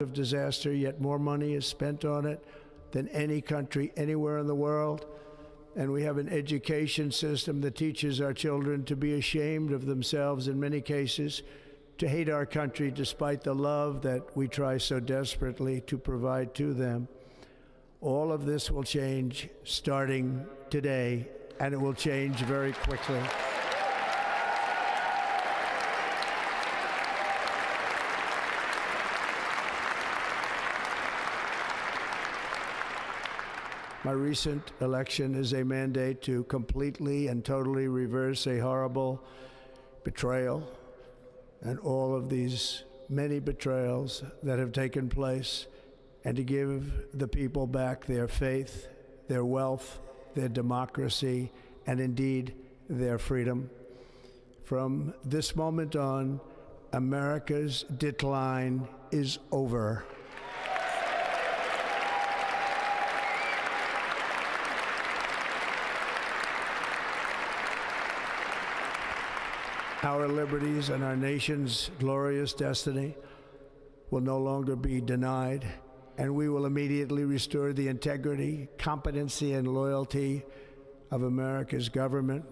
of disaster, yet more money is spent on it than any country anywhere in the world. And we have an education system that teaches our children to be ashamed of themselves in many cases, to hate our country despite the love that we try so desperately to provide to them. All of this will change starting today, and it will change very quickly. My recent election is a mandate to completely and totally reverse a horrible betrayal and all of these many betrayals that have taken place, and to give the people back their faith, their wealth, their democracy, and indeed their freedom. From this moment on, America's decline is over. Our liberties and our nation's glorious destiny will no longer be denied, and we will immediately restore the integrity, competency, and loyalty of America's government.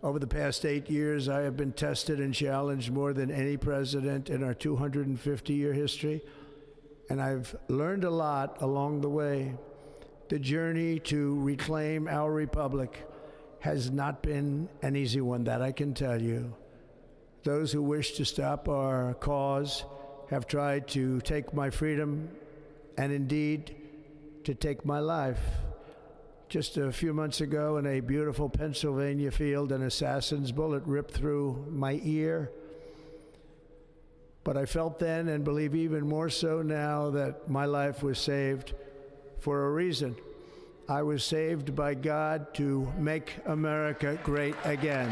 Over the past 8 years, I have been tested and challenged more than any president in our 250-year history, and I've learned a lot along the way. The journey to reclaim our republic has not been an easy one, that I can tell you. Those who wish to stop our cause have tried to take my freedom and indeed to take my life. Just a few months ago in a beautiful Pennsylvania field, an assassin's bullet ripped through my ear. But I felt then, and believe even more so now, that my life was saved for a reason. I was saved by God to make America great again.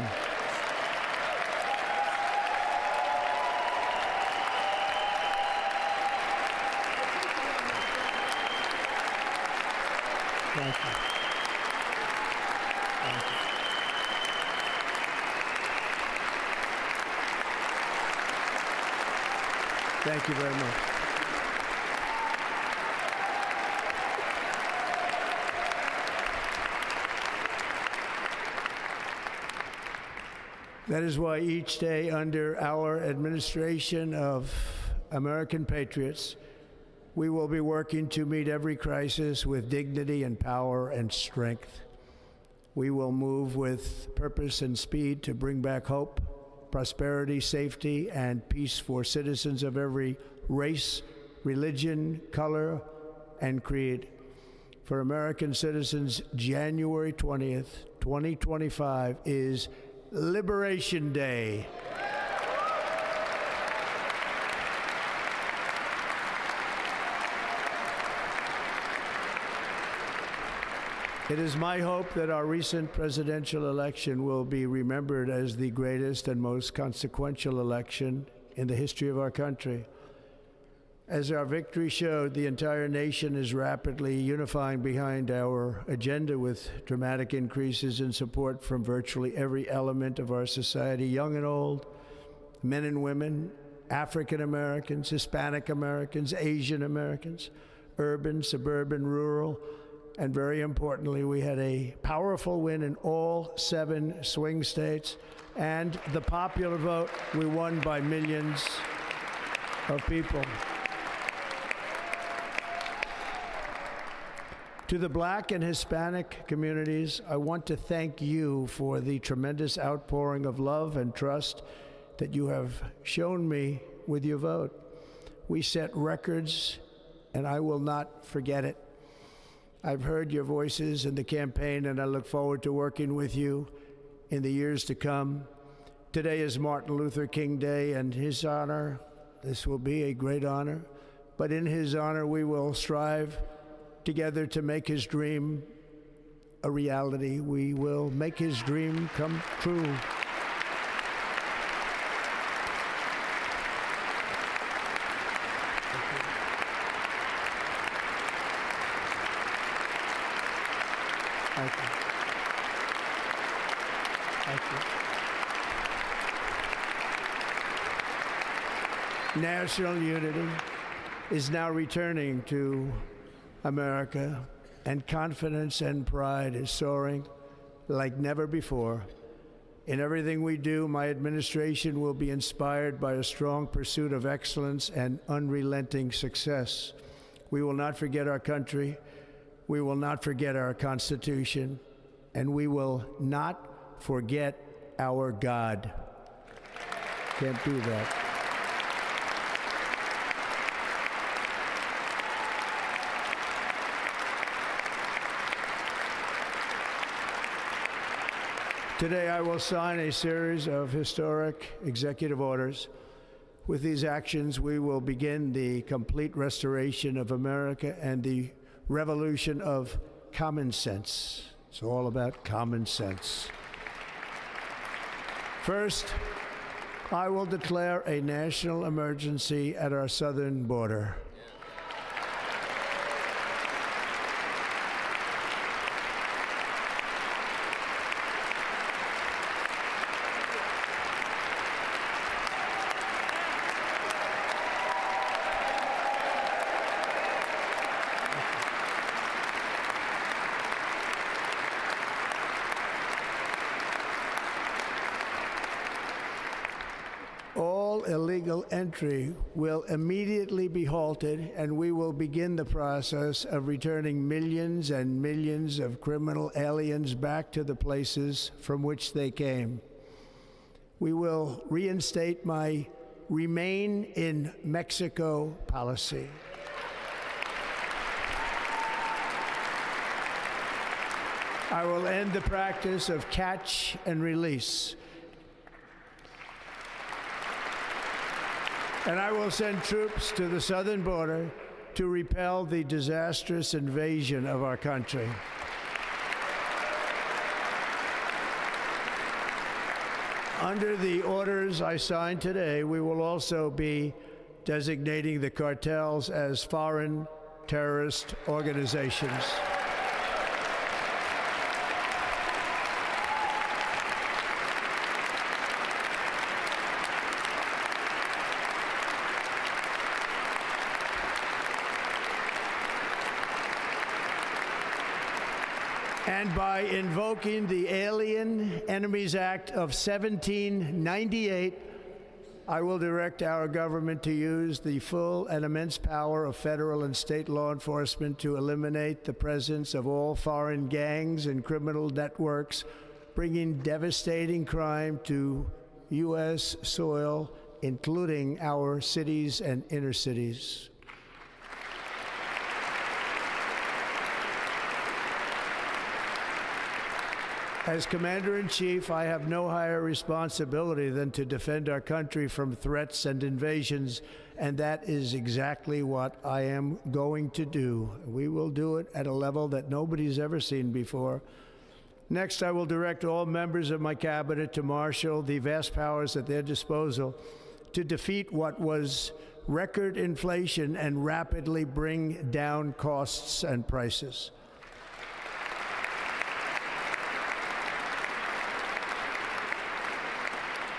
Thank you. Thank you. Thank you very much. That is why each day under our administration of American patriots, we will be working to meet every crisis with dignity and power and strength. We will move with purpose and speed to bring back hope, prosperity, safety, and peace for citizens of every race, religion, color, and creed. For American citizens, January 20th, 2025 is Liberation Day. It is my hope that our recent presidential election will be remembered as the greatest and most consequential election in the history of our country. As our victory showed, the entire nation is rapidly unifying behind our agenda with dramatic increases in support from virtually every element of our society, young and old, men and women, African Americans, Hispanic Americans, Asian Americans, urban, suburban, rural, and very importantly, we had a powerful win in all 7 swing states, and the popular vote, we won by millions of people. To the Black and Hispanic communities, I want to thank you for the tremendous outpouring of love and trust that you have shown me with your vote. We set records, and I will not forget it. I've heard your voices in the campaign, and I look forward to working with you in the years to come. Today is Martin Luther King Day, and his honor, this will be a great honor, but in his honor we will strive together to make his dream a reality. We will make his dream come true. Thank you. Thank you. National unity is now returning to America, and confidence and pride is soaring like never before. In everything we do, my administration will be inspired by a strong pursuit of excellence and unrelenting success. We will not forget our country, we will not forget our Constitution, and we will not forget our God. Can't do that. Today, I will sign a series of historic executive orders. With these actions, we will begin the complete restoration of America and the revolution of common sense. It's all about common sense. First, I will declare a national emergency at our southern border. All illegal entry will immediately be halted, and we will begin the process of returning millions and millions of criminal aliens back to the places from which they came. We will reinstate my Remain in Mexico policy. I will end the practice of catch and release. And I will send troops to the southern border to repel the disastrous invasion of our country. Under the orders I signed today, we will also be designating the cartels as foreign terrorist organizations. And by invoking the Alien Enemies Act of 1798, I will direct our government to use the full and immense power of federal and state law enforcement to eliminate the presence of all foreign gangs and criminal networks, bringing devastating crime to U.S. soil, including our cities and inner cities. As Commander-in-Chief, I have no higher responsibility than to defend our country from threats and invasions, and that is exactly what I am going to do. We will do it at a level that nobody's ever seen before. Next, I will direct all members of my cabinet to marshal the vast powers at their disposal to defeat what was record inflation and rapidly bring down costs and prices.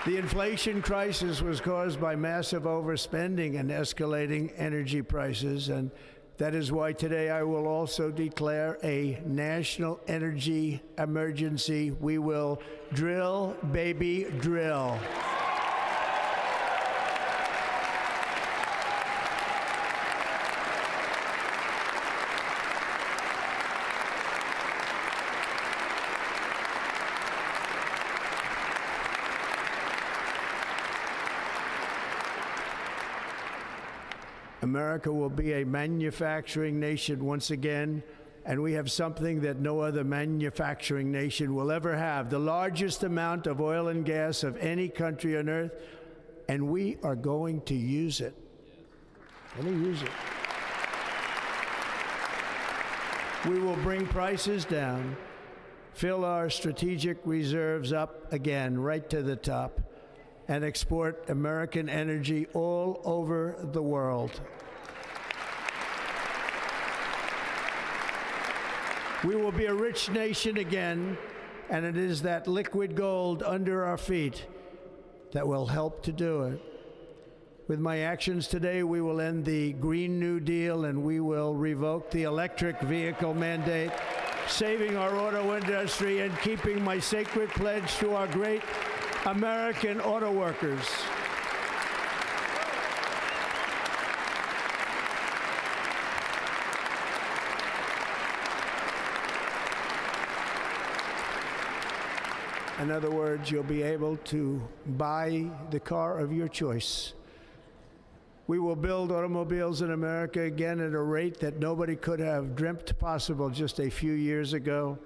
The inflation crisis was caused by massive overspending and escalating energy prices, and that is why today I will also declare a national energy emergency. We will drill, baby, drill. America will be a manufacturing nation once again, and we have something that no other manufacturing nation will ever have, the largest amount of oil and gas of any country on earth, and we are going to use it. We will bring prices down, fill our strategic reserves up again right to the top, and export American energy all over the world. We will be a rich nation again, and it is that liquid gold under our feet that will help to do it. With my actions today, we will end the Green New Deal and we will revoke the electric vehicle mandate, saving our auto industry and keeping my sacred pledge to our great American auto workers. In other words, you'll be able to buy the car of your choice. We will build automobiles in America again at a rate that nobody could have dreamt possible just a few years ago.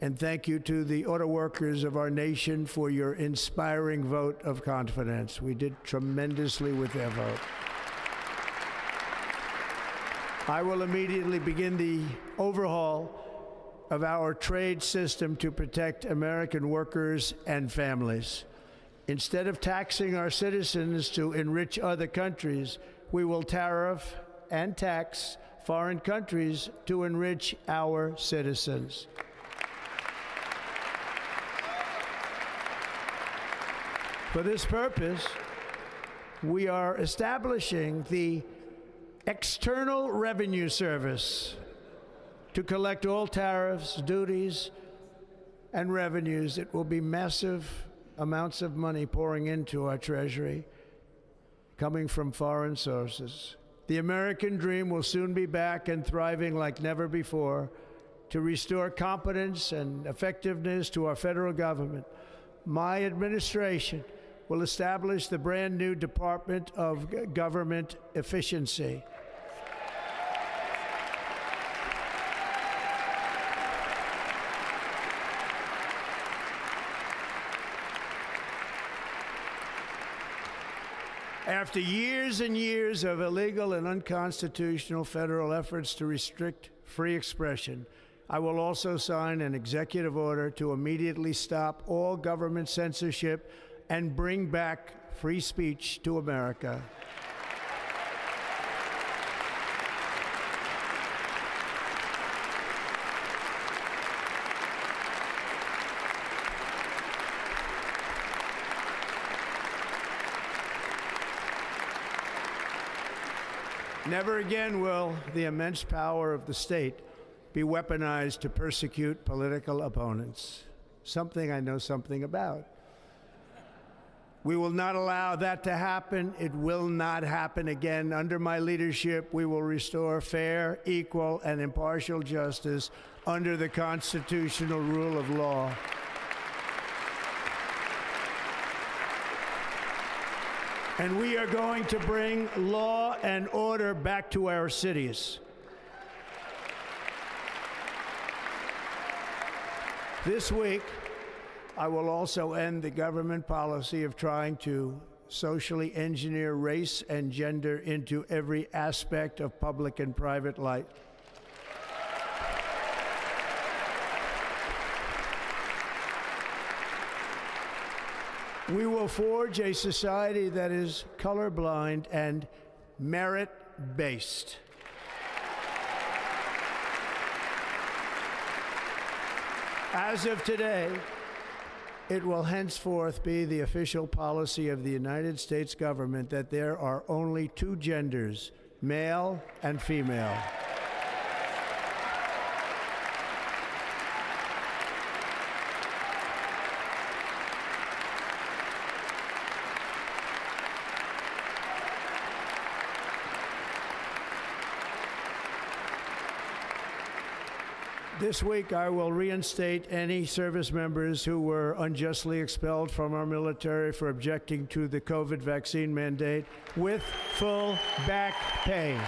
And thank you to the auto workers of our nation for your inspiring vote of confidence. We did tremendously with their vote. I will immediately begin the overhaul of our trade system to protect American workers and families. Instead of taxing our citizens to enrich other countries, we will tariff and tax foreign countries to enrich our citizens. For this purpose, we are establishing the External Revenue Service to collect all tariffs, duties, and revenues. It will be massive amounts of money pouring into our treasury, coming from foreign sources. The American dream will soon be back and thriving like never before. To restore competence and effectiveness to our federal government, my administration will establish the brand new Department of Government Efficiency. After years and years of illegal and unconstitutional federal efforts to restrict free expression, I will also sign an executive order to immediately stop all government censorship and bring back free speech to America. Never again will the immense power of the state be weaponized to persecute political opponents, something I know something about. We will not allow that to happen. It will not happen again. Under my leadership, we will restore fair, equal, and impartial justice under the constitutional rule of law. And we are going to bring law and order back to our cities. This week, I will also end the government policy of trying to socially engineer race and gender into every aspect of public and private life. We will forge a society that is colorblind and merit-based. As of today, it will henceforth be the official policy of the United States government that there are only two genders, male and female. This week, I will reinstate any service members who were unjustly expelled from our military for objecting to the COVID vaccine mandate with full back pay.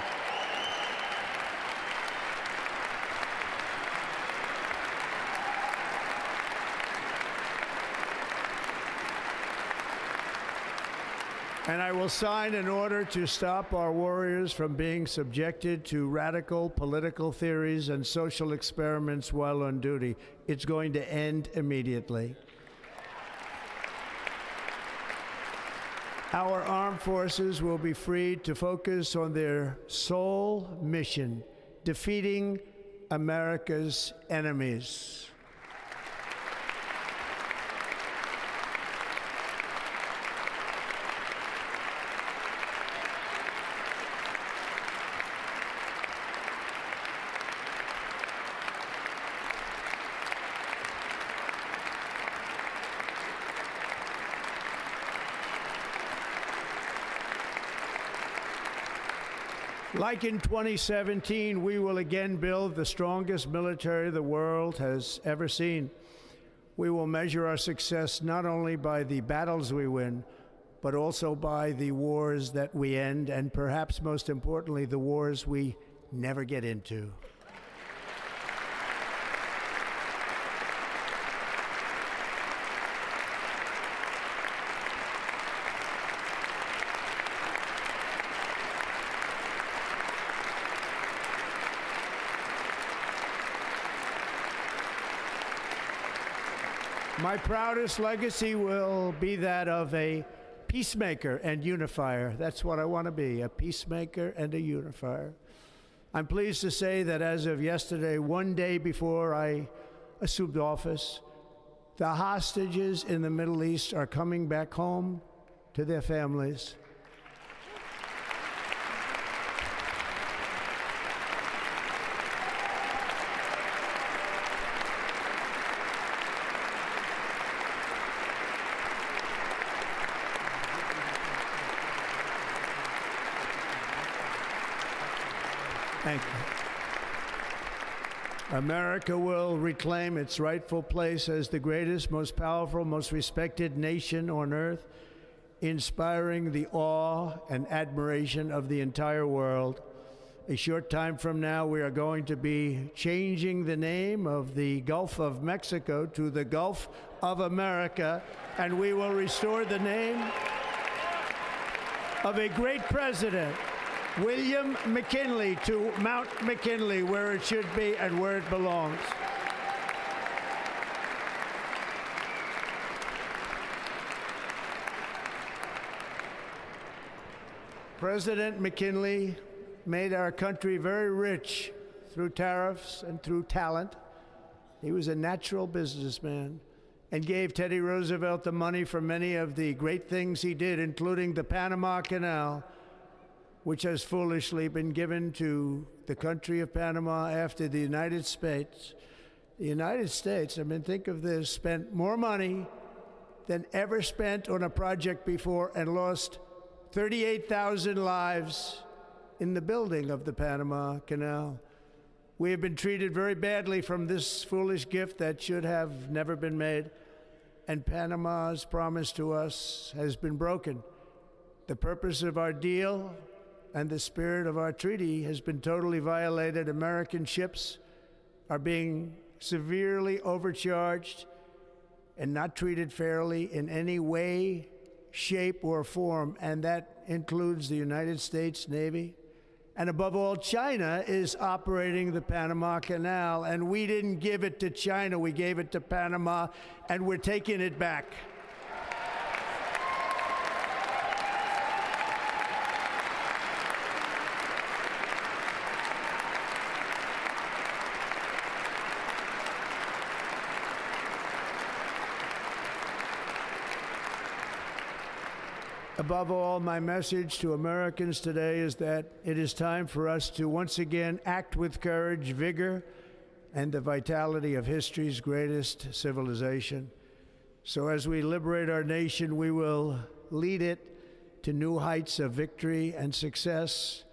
And I will sign an order to stop our warriors from being subjected to radical political theories and social experiments while on duty. It's going to end immediately. Our armed forces will be freed to focus on their sole mission, defeating America's enemies. Like in 2017, we will again build the strongest military the world has ever seen. We will measure our success not only by the battles we win, but also by the wars that we end, and perhaps most importantly, the wars we never get into. My proudest legacy will be that of a peacemaker and unifier. That's what I want to be, a peacemaker and a unifier. I'm pleased to say that as of yesterday, one day before I assumed office, the hostages in the Middle East are coming back home to their families. Thank you. America will reclaim its rightful place as the greatest, most powerful, most respected nation on earth, inspiring the awe and admiration of the entire world. A short time from now, we are going to be changing the name of the Gulf of Mexico to the Gulf of America, and we will restore the name of a great president, William McKinley, to Mount McKinley, where it should be and where it belongs. President McKinley made our country very rich through tariffs and through talent. He was a natural businessman and gave Teddy Roosevelt the money for many of the great things he did, including the Panama Canal, which has foolishly been given to the country of Panama after the United States. The United States, I mean, think of this, spent more money than ever spent on a project before and lost 38,000 lives in the building of the Panama Canal. We have been treated very badly from this foolish gift that should have never been made, and Panama's promise to us has been broken. The purpose of our deal and the spirit of our treaty has been totally violated. American ships are being severely overcharged and not treated fairly in any way, shape, or form, and that includes the United States Navy. And above all, China is operating the Panama Canal, and we didn't give it to China, we gave it to Panama, and we're taking it back. Above all, my message to Americans today is that it is time for us to once again act with courage, vigor, and the vitality of history's greatest civilization. So as we liberate our nation, we will lead it to new heights of victory and success.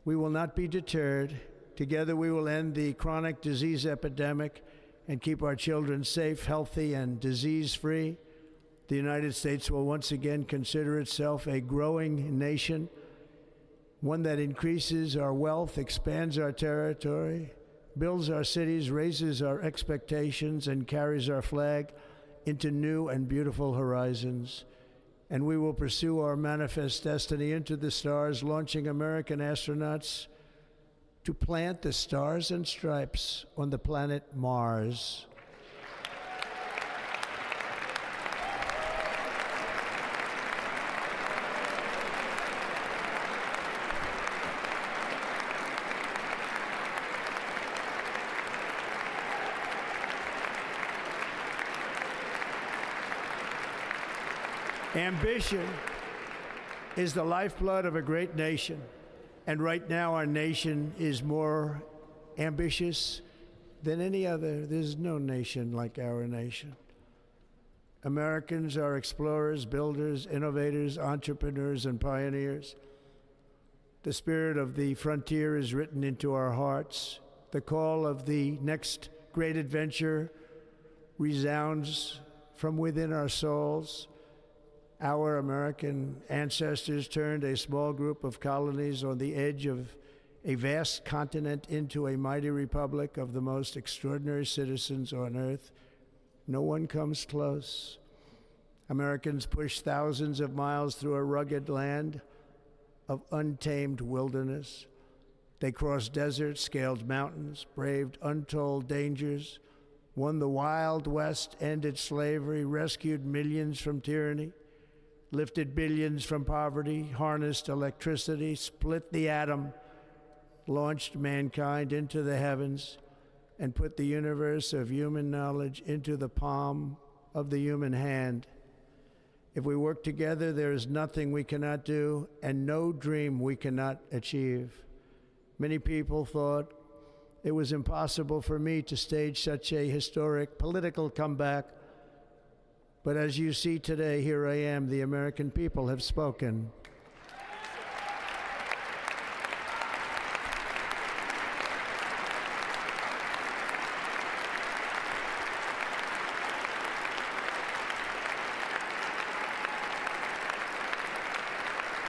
We will not be deterred. Together we will end the chronic disease epidemic and keep our children safe, healthy, and disease-free. The United States will once again consider itself a growing nation, one that increases our wealth, expands our territory, builds our cities, raises our expectations, and carries our flag into new and beautiful horizons. And we will pursue our manifest destiny into the stars, launching American astronauts to plant the stars and stripes on the planet Mars. Ambition is the lifeblood of a great nation, and right now our nation is more ambitious than any other. There's no nation like our nation. Americans are explorers, builders, innovators, entrepreneurs, and pioneers. The spirit of the frontier is written into our hearts. The call of the next great adventure resounds from within our souls. Our American ancestors turned a small group of colonies on the edge of a vast continent into a mighty republic of the most extraordinary citizens on earth. No one comes close. Americans pushed thousands of miles through a rugged land of untamed wilderness. They crossed deserts, scaled mountains, braved untold dangers, won the Wild West, ended slavery, rescued millions from tyranny, lifted billions from poverty, harnessed electricity, split the atom, launched mankind into the heavens, and put the universe of human knowledge into the palm of the human hand. If we work together, there is nothing we cannot do and no dream we cannot achieve. Many people thought it was impossible for me to stage such a historic political comeback. But as you see today, here I am. The American people have spoken.